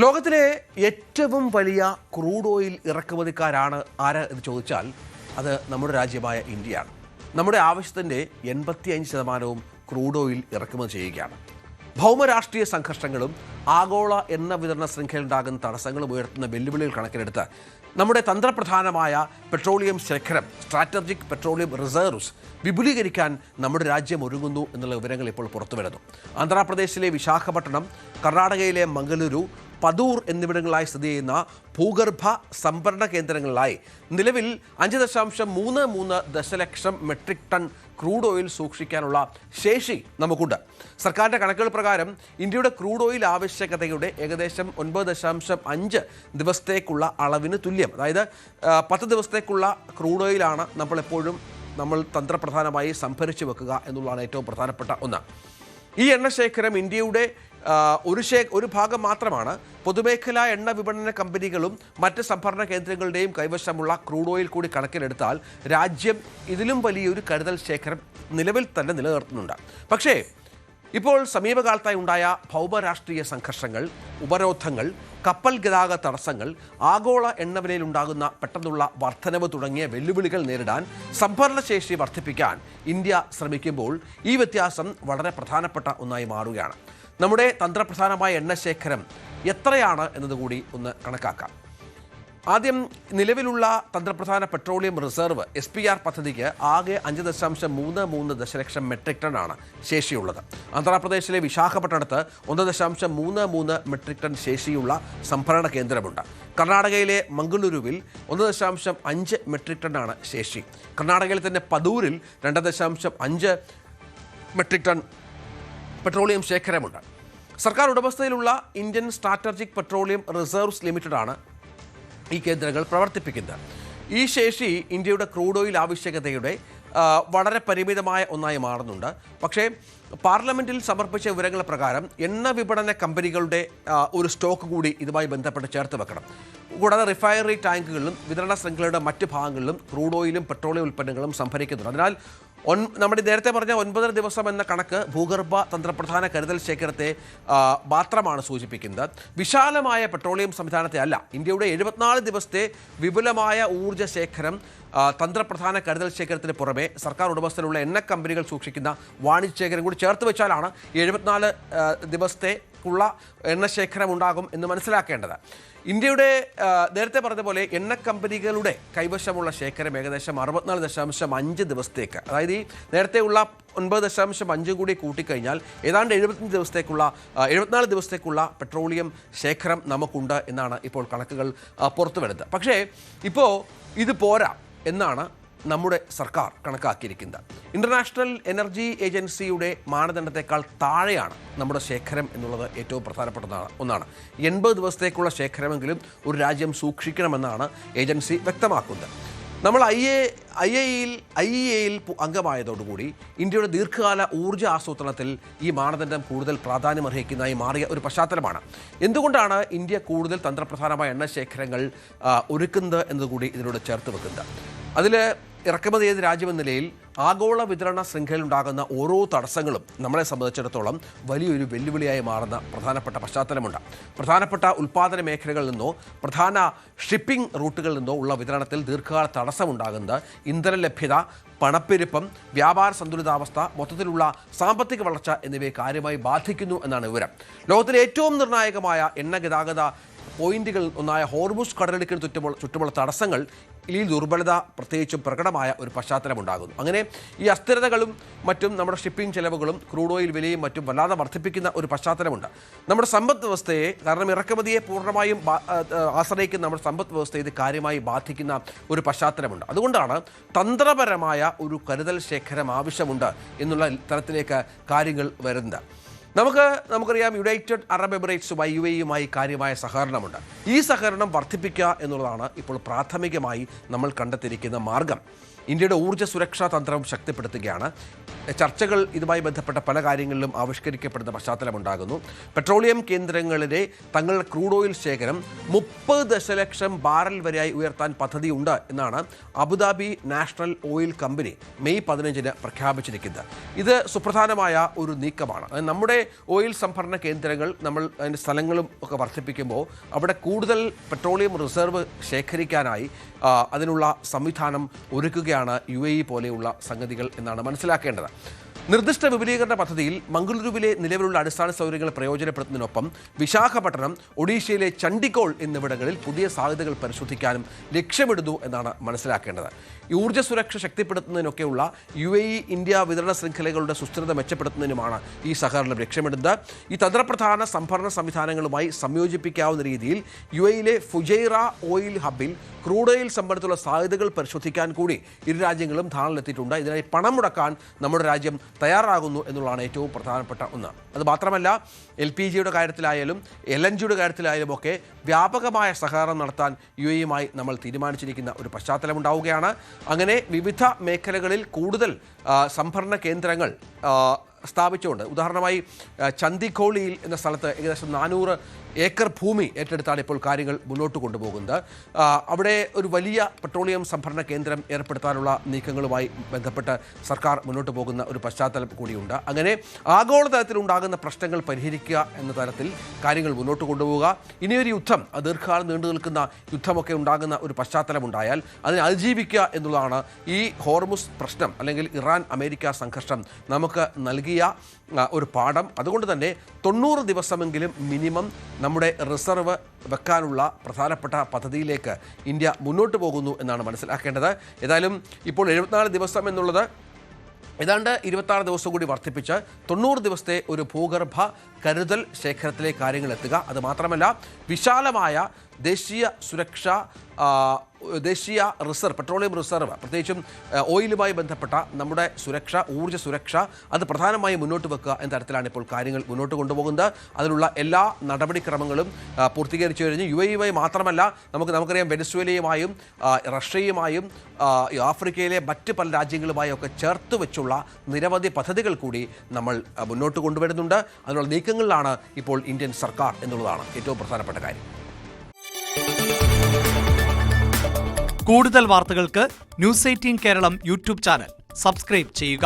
ലോകത്തിലെ ഏറ്റവും വലിയ ക്രൂഡ് ഓയിൽ ഇറക്കുമതിക്കാരാണ് ആര് എന്ന് ചോദിച്ചാൽ അത് നമ്മുടെ രാജ്യമായ ഇന്ത്യയാണ്. നമ്മുടെ ആവശ്യത്തിൻ്റെ 85% ക്രൂഡ് ഓയിൽ ഇറക്കുമതി ചെയ്യുകയാണ്. ഭൗമരാഷ്ട്രീയ സംഘർഷങ്ങളും ആഗോള എണ്ണ വിതരണ ശൃംഖലയുണ്ടാകുന്ന തടസ്സങ്ങളും ഉയർത്തുന്ന വെല്ലുവിളികൾ കണക്കിലെടുത്ത് നമ്മുടെ തന്ത്രപ്രധാനമായ പെട്രോളിയം ശേഖരം സ്ട്രാറ്റജിക് പെട്രോളിയം റിസർവ്സ് വിപുലീകരിക്കാൻ നമ്മുടെ രാജ്യം ഒരുങ്ങുന്നു എന്നുള്ള വിവരങ്ങൾ ഇപ്പോൾ പുറത്തുവരുന്നു. ആന്ധ്രാപ്രദേശിലെ വിശാഖപട്ടണം, കർണാടകയിലെ മംഗലൂരു, പദൂർ എന്നിവിടങ്ങളിലായി സ്ഥിതി ചെയ്യുന്ന ഭൂഗർഭ സംഭരണ കേന്ദ്രങ്ങളിലായി നിലവിൽ 5.33 ദശലക്ഷം മെട്രിക് ടൺ ക്രൂഡ് ഓയിൽ സൂക്ഷിക്കാനുള്ള ശേഷി നമുക്കുണ്ട്. സർക്കാരിൻ്റെ കണക്കുകൾ പ്രകാരം ഇന്ത്യയുടെ ക്രൂഡ് ഓയിൽ ആവശ്യകതയുടെ ഏകദേശം 9.5 ദിവസത്തേക്കുള്ള അളവിന് തുല്യം. അതായത് 10 ദിവസത്തേക്കുള്ള ക്രൂഡ് ഓയിലാണ് നമ്മൾ തന്ത്രപ്രധാനമായി സംഭരിച്ചു വെക്കുക എന്നുള്ളതാണ് ഏറ്റവും പ്രധാനപ്പെട്ട ഒന്ന്. ഈ എണ്ണശേഖരം ഇന്ത്യയുടെ ഒരു ഭാഗം മാത്രമാണ്. പൊതുമേഖലാ എണ്ണ വിപണന കമ്പനികളും മറ്റ് സംഭരണ കേന്ദ്രങ്ങളുടെയും കൈവശമുള്ള ക്രൂഡ് ഓയിൽ കൂടി കണക്കിലെടുത്താൽ രാജ്യം ഇതിലും വലിയൊരു കരുതൽ ശേഖരം നിലവിൽ തന്നെ നിലനിർത്തുന്നുണ്ട്. പക്ഷേ ഇപ്പോൾ സമീപകാലത്തായി ഉണ്ടായ ഭൗമരാഷ്ട്രീയ സംഘർഷങ്ങൾ, ഉപരോധങ്ങൾ, കപ്പൽ ഗതാഗത തടസ്സങ്ങൾ, ആഗോള എണ്ണവിലയിലുണ്ടാകുന്ന പെട്ടെന്നുള്ള വർധനവ് തുടങ്ങിയ വെല്ലുവിളികൾ നേരിടാൻ സംഭരണശേഷി വർദ്ധിപ്പിക്കാൻ ഇന്ത്യ ശ്രമിക്കുമ്പോൾ ഈ വ്യത്യാസം വളരെ പ്രധാനപ്പെട്ട ഒന്നായി മാറുകയാണ്. നമ്മുടെ തന്ത്രപ്രധാനമായ എണ്ണശേഖരം എത്രയാണ് എന്നതുകൂടി ഒന്ന് കണക്കാക്കാം. ആദ്യം നിലവിലുള്ള തന്ത്രപ്രധാന പെട്രോളിയം റിസർവ് SPR പദ്ധതിക്ക് ആകെ 5.33 ദശലക്ഷം മെട്രിക് ടണ്ണാണ് ശേഷിയുള്ളത്. ആന്ധ്രാപ്രദേശിലെ വിശാഖപട്ടണത്ത് 1.33 മെട്രിക് ടൺ ശേഷിയുള്ള സംഭരണ കേന്ദ്രമുണ്ട്. കർണാടകയിലെ മംഗളൂരുവിൽ 1.5 മെട്രിക് ടണ്ണാണ് ശേഷി. കർണാടകയിൽ തന്നെ പദൂരിൽ 2.5 മെട്രിക് ടൺ പെട്രോളിയം ശേഖരമുണ്ട്. സർക്കാർ ഉടമസ്ഥതയിലുള്ള ഇന്ത്യൻ സ്ട്രാറ്റജിക് പെട്രോളിയം റിസർവ്സ് ലിമിറ്റഡാണ് ഈ കേന്ദ്രങ്ങൾ പ്രവർത്തിപ്പിക്കുന്നത്. ഈ ശേഷി ഇന്ത്യയുടെ ക്രൂഡ് ഓയിൽ ആവശ്യകതയുടെ വളരെ പരിമിതമായ ഒന്നായി മാറുന്നുണ്ട്. പക്ഷേ പാർലമെൻറ്റിൽ സമർപ്പിച്ച വിവരങ്ങൾ പ്രകാരം എണ്ണ വിപണന കമ്പനികളുടെ ഒരു സ്റ്റോക്ക് കൂടി ഇതുമായി ബന്ധപ്പെട്ട് ചേർത്ത് വെക്കണം. കൂടാതെ റിഫൈനറി ടാങ്കുകളിലും വിതരണ ശൃംഖലയുടെ മറ്റ് ഭാഗങ്ങളിലും ക്രൂഡ് ഓയിലും പെട്രോളിയം ഉൽപ്പന്നങ്ങളും സംഭരിക്കുന്നുണ്ട്. അതിനാൽ നമ്മുടെ നേരത്തെ പറഞ്ഞ 9 ദിവസം എന്ന കണക്ക് ഭൂഗർഭ തന്ത്രപ്രധാന കരുതൽ ശേഖരത്തെ മാത്രമാണ് സൂചിപ്പിക്കുന്നത്. വിശാലമായ പെട്രോളിയം സംവിധാനത്തെ അല്ല. ഇന്ത്യയുടെ 74 ദിവസത്തെ വിപുലമായ ഊർജ്ജ ശേഖരം തന്ത്രപ്രധാന കരുതൽ ശേഖരത്തിന് പുറമെ സർക്കാർ ഉടമസ്ഥയിലുള്ള എണ്ണ കമ്പനികൾ സൂക്ഷിക്കുന്ന വാണിജ്യ ശേഖരം കൂടി ചേർത്ത് വെച്ചാലാണ് 74 ദിവസത്തേക്കുള്ള എണ്ണശേഖരം ഉണ്ടാകും എന്ന് മനസ്സിലാക്കേണ്ടത്. ഇന്ത്യയുടെ നേരത്തെ പറഞ്ഞ പോലെ എണ്ണ കമ്പനികളുടെ കൈവശമുള്ള ശേഖരം ഏകദേശം 64.5 ദിവസത്തേക്ക്, അതായത് ഈ നേരത്തെയുള്ള 9.5 കൂടി കൂട്ടിക്കഴിഞ്ഞാൽ ഏതാണ്ട് 74 ദിവസത്തേക്കുള്ള പെട്രോളിയം ശേഖരം നമുക്കുണ്ട് എന്നാണ് ഇപ്പോൾ കണക്കുകൾ പുറത്തു വരുന്നത്. പക്ഷേ ഇപ്പോൾ ഇത് പോരാ എന്നാണ് നമ്മുടെ സർക്കാർ കണക്കാക്കിയിരിക്കുന്നത്. ഇൻ്റർനാഷണൽ എനർജി ഏജൻസിയുടെ മാനദണ്ഡത്തെക്കാൾ താഴെയാണ് നമ്മുടെ ശേഖരം എന്നുള്ളത് ഏറ്റവും പ്രധാനപ്പെട്ട ഒന്നാണ്. 80 ദിവസത്തേക്കുള്ള ശേഖരമെങ്കിലും ഒരു രാജ്യം സൂക്ഷിക്കണമെന്നാണ് ഏജൻസി വ്യക്തമാക്കുന്നത്. നമ്മൾ IEA-യിൽ അംഗമായതോടുകൂടി ഇന്ത്യയുടെ ദീർഘകാല ഊർജ്ജ ആസൂത്രണത്തിൽ ഈ മാനദണ്ഡം കൂടുതൽ പ്രാധാന്യമർഹിക്കുന്നതായി മാറിയ ഒരു പശ്ചാത്തലമാണ്. എന്തുകൊണ്ടാണ് ഇന്ത്യ കൂടുതൽ തന്ത്രപ്രധാനമായ എണ്ണശേഖരങ്ങൾ ഒരുക്കുന്നത് എന്നതുകൂടി ഇതിനോട് ചേർത്ത് വെക്കുന്നത്? അതിൽ ഇറക്കുമതി ചെയ്ത രാജ്യമെന്ന നിലയിൽ ആഗോള വിതരണ ശൃംഖലയിലുണ്ടാകുന്ന ഓരോ തടസ്സങ്ങളും നമ്മളെ സംബന്ധിച്ചിടത്തോളം വലിയൊരു വെല്ലുവിളിയായി മാറുന്ന പ്രധാനപ്പെട്ട പശ്ചാത്തലമുണ്ട്. പ്രധാനപ്പെട്ട ഉൽപ്പാദന മേഖലകളിൽ നിന്നോ പ്രധാന ഷിപ്പിംഗ് റൂട്ടുകളിൽ നിന്നോ ഉള്ള വിതരണത്തിൽ ദീർഘകാല തടസ്സമുണ്ടാകുന്നത് ഇന്ധന ലഭ്യത, പണപ്പെരുപ്പം, വ്യാപാര സന്തുലിതാവസ്ഥ, മൊത്തത്തിലുള്ള സാമ്പത്തിക വളർച്ച എന്നിവയെ കാര്യമായി ബാധിക്കുന്നു എന്നാണ് വിവരം. ലോകത്തിലെ ഏറ്റവും നിർണായകമായ എണ്ണ ഗതാഗത പോയിന്റുകളിൽ ഒന്നായ ഹോർമുസ് കടലിടുക്കിന് ചുറ്റുമുള്ള തടസ്സങ്ങൾ ഈ ദുർബലത പ്രത്യേകിച്ചും പ്രകടമായ ഒരു പശ്ചാത്തലമുണ്ടാകുന്നു. അങ്ങനെ ഈ അസ്ഥിരതകളും മറ്റും നമ്മുടെ ഷിപ്പിംഗ് ചെലവുകളും ക്രൂഡ് ഓയിൽ വിലയും മറ്റും വല്ലാതെ വർദ്ധിപ്പിക്കുന്ന ഒരു പശ്ചാത്തലമുണ്ട്. നമ്മുടെ സമ്പദ് വ്യവസ്ഥയെ, കാരണം ഇറക്കുമതിയെ പൂർണ്ണമായും ആശ്രയിക്കുന്ന നമ്മുടെ സമ്പദ് വ്യവസ്ഥയെ ഇത് കാര്യമായി ബാധിക്കുന്ന ഒരു പശ്ചാത്തലമുണ്ട്. അതുകൊണ്ടാണ് തന്ത്രപരമായ ഒരു കരുതൽ ശേഖരം ആവശ്യമുണ്ട് എന്നുള്ള തരത്തിലേക്ക് കാര്യങ്ങൾ വരുന്നത്. നമുക്കറിയാം, യുണൈറ്റഡ് അറബ് എമിറേറ്റ്സുമായി UAE-യുമായി കാര്യമായ സഹകരണമുണ്ട്. ഈ സഹകരണം വർദ്ധിപ്പിക്കുക എന്നുള്ളതാണ് ഇപ്പോൾ പ്രാഥമികമായി നമ്മൾ കണ്ടെത്തിയിരിക്കുന്ന മാർഗം. ഇന്ത്യയുടെ ഊർജ്ജ സുരക്ഷാ തന്ത്രം ശക്തിപ്പെടുത്തുകയാണ്. ചർച്ചകൾ ഇതുമായി ബന്ധപ്പെട്ട പല കാര്യങ്ങളിലും ആവിഷ്കരിക്കപ്പെടുന്ന പശ്ചാത്തലമുണ്ടാകുന്നു. പെട്രോളിയം കേന്ദ്രങ്ങളിലെ തങ്ങളുടെ ക്രൂഡ് ഓയിൽ ശേഖരം 30 ദശലക്ഷം ബാരൽ വരെയായി ഉയർത്താൻ പദ്ധതിയുണ്ട് എന്നാണ് Abu Dhabi national oil company May 15-ന് പ്രഖ്യാപിച്ചിരിക്കുന്നത്. ഇത് സുപ്രധാനമായ ഒരു നീക്കമാണ്. നമ്മുടെ ഓയിൽ സംഭരണ കേന്ദ്രങ്ങൾ നമ്മൾ അതിൻ്റെ സ്ഥലങ്ങളും ഒക്കെ വർദ്ധിപ്പിക്കുമ്പോൾ അവിടെ കൂടുതൽ പെട്രോളിയം റിസർവ് ശേഖരിക്കാനായി അതിനുള്ള സംവിധാനം ഒരുക്കുകയാണ് UAE പോലെയുള്ള സംഗതികൾ എന്നാണ് മനസ്സിലാക്കേണ്ടത്. നിർദ്ദിഷ്ട വിപുലീകരണ പദ്ധതിയിൽ മംഗളൂരുവിലെ നിലവിലുള്ള അടിസ്ഥാന സൗകര്യങ്ങൾ പ്രയോജനപ്പെടുത്തുന്നതിനൊപ്പം വിശാഖപട്ടണം, ഒഡീഷയിലെ ചണ്ഡിഗോൾ എന്നിവിടങ്ങളിൽ പുതിയ സാധ്യതകൾ പരിശോധിക്കാനും ലക്ഷ്യമിടുന്നു എന്നാണ് മനസ്സിലാക്കേണ്ടത്. ഊർജ്ജ സുരക്ഷ ശക്തിപ്പെടുത്തുന്നതിനൊക്കെയുള്ള UAE ഇന്ത്യ വിതരണ ശൃംഖലകളുടെ സുസ്ഥിരത മെച്ചപ്പെടുത്തുന്നതിനുമാണ് ഈ സഹകരണം ലക്ഷ്യമിടുന്നത്. ഈ തന്ത്രപ്രധാന സംഭരണ സംവിധാനങ്ങളുമായി സംയോജിപ്പിക്കാവുന്ന രീതിയിൽ UAEയിലെ ഫുജൈറ ഓയിൽ ഹബിൽ ക്രൂഡ് ഓയിൽ സംഭരണത്തിലുള്ള സാധ്യതകൾ പരിശോധിക്കാൻ കൂടി ഇരു രാജ്യങ്ങളും ധാരണയിലെത്തിയിട്ടുണ്ട്. ഇതിനായി പണം മുടക്കാൻ നമ്മുടെ രാജ്യം തയ്യാറാകുന്നു എന്നുള്ളതാണ് ഏറ്റവും പ്രധാനപ്പെട്ട ഒന്ന്. അത് മാത്രമല്ല, LPGയുടെ കാര്യത്തിലായാലും LNGയുടെ കാര്യത്തിലായാലും ഒക്കെ വ്യാപകമായ സഹകരണം നടത്താൻ UAEയുമായി നമ്മൾ തീരുമാനിച്ചിരിക്കുന്ന ഒരു പശ്ചാത്തലമുണ്ടാവുകയാണ്. അങ്ങനെ വിവിധ മേഖലകളിൽ കൂടുതൽ സംഭരണ കേന്ദ്രങ്ങൾ സ്ഥാപിച്ചുകൊണ്ട്, ഉദാഹരണമായി ചന്ദിഖോളിയിൽ എന്ന സ്ഥലത്ത് ഏകദേശം 400 ഏക്കർ ഭൂമി ഏറ്റെടുത്താണ് ഇപ്പോൾ കാര്യങ്ങൾ മുന്നോട്ട് കൊണ്ടുപോകുന്നത്. അവിടെ ഒരു വലിയ പെട്രോളിയം സംഭരണ കേന്ദ്രം ഏർപ്പെടുത്താനുള്ള നീക്കങ്ങളുമായി ബന്ധപ്പെട്ട് സർക്കാർ മുന്നോട്ട് പോകുന്ന ഒരു പശ്ചാത്തലം കൂടിയുണ്ട്. അങ്ങനെ ആഗോളതലത്തിലുണ്ടാകുന്ന പ്രശ്നങ്ങൾ പരിഹരിക്കുക എന്ന തരത്തിൽ കാര്യങ്ങൾ മുന്നോട്ട് കൊണ്ടുപോവുക. ഇനിയൊരു യുദ്ധം, ദീർഘകാലം നീണ്ടു നിൽക്കുന്ന യുദ്ധമൊക്കെ ഉണ്ടാകുന്ന ഒരു പശ്ചാത്തലമുണ്ടായാൽ അതിനെ അതിജീവിക്കുക എന്നുള്ളതാണ് ഈ ഹോർമുസ് പ്രശ്നം അല്ലെങ്കിൽ ഇറാൻ അമേരിക്ക സംഘർഷം നമുക്ക് നൽകിയ ഒരു പാഠം. അതുകൊണ്ട് തന്നെ 90 ദിവസമെങ്കിലും മിനിമം നമ്മുടെ റിസർവ് വെക്കാനുള്ള പ്രധാനപ്പെട്ട പദ്ധതിയിലേക്ക് ഇന്ത്യ മുന്നോട്ട് പോകുന്നു എന്നാണ് മനസ്സിലാക്കേണ്ടത്. ഏതായാലും ഇപ്പോൾ 74 ദിവസം എന്നുള്ളത് ഏതാണ്ട് 26 ദിവസം കൂടി വർദ്ധിപ്പിച്ച് 90 ദിവസത്തെ ഒരു ഭൂഗർഭ കരുതൽ ശേഖരത്തിലേക്ക് കാര്യങ്ങൾ എത്തുക. അത് മാത്രമല്ല, വിശാലമായ ദേശീയ സുരക്ഷ, ദേശീയ റിസർവ്, പെട്രോളിയം റിസർവ്, പ്രത്യേകിച്ചും ഓയിലുമായി ബന്ധപ്പെട്ട നമ്മുടെ സുരക്ഷ, ഊർജ്ജ സുരക്ഷ, അത് പ്രധാനമായും മുന്നോട്ട് വെക്കുക എന്ന തരത്തിലാണ് ഇപ്പോൾ കാര്യങ്ങൾ മുന്നോട്ട് കൊണ്ടുപോകുന്നത്. അതിനുള്ള എല്ലാ നടപടിക്രമങ്ങളും പൂർത്തീകരിച്ചു കഴിഞ്ഞു. UAEയുമായി മാത്രമല്ല, നമുക്കറിയാം വെനസ്വേലയുമായും റഷ്യയുമായും ആഫ്രിക്കയിലെ മറ്റ് പല രാജ്യങ്ങളുമായും ഒക്കെ ചേർത്ത് വെച്ചുള്ള നിരവധി പദ്ധതികൾ കൂടി നമ്മൾ മുന്നോട്ട് കൊണ്ടുവരുന്നുണ്ട്. അതിനുള്ള നീക്കങ്ങളിലാണ് ഇപ്പോൾ ഇന്ത്യൻ സർക്കാർ എന്നുള്ളതാണ് ഏറ്റവും പ്രധാനപ്പെട്ട കാര്യം. കൂടുതൽ വാർത്തകൾക്ക് News 18 Keralam YouTube channel subscribe ചെയ്യുക.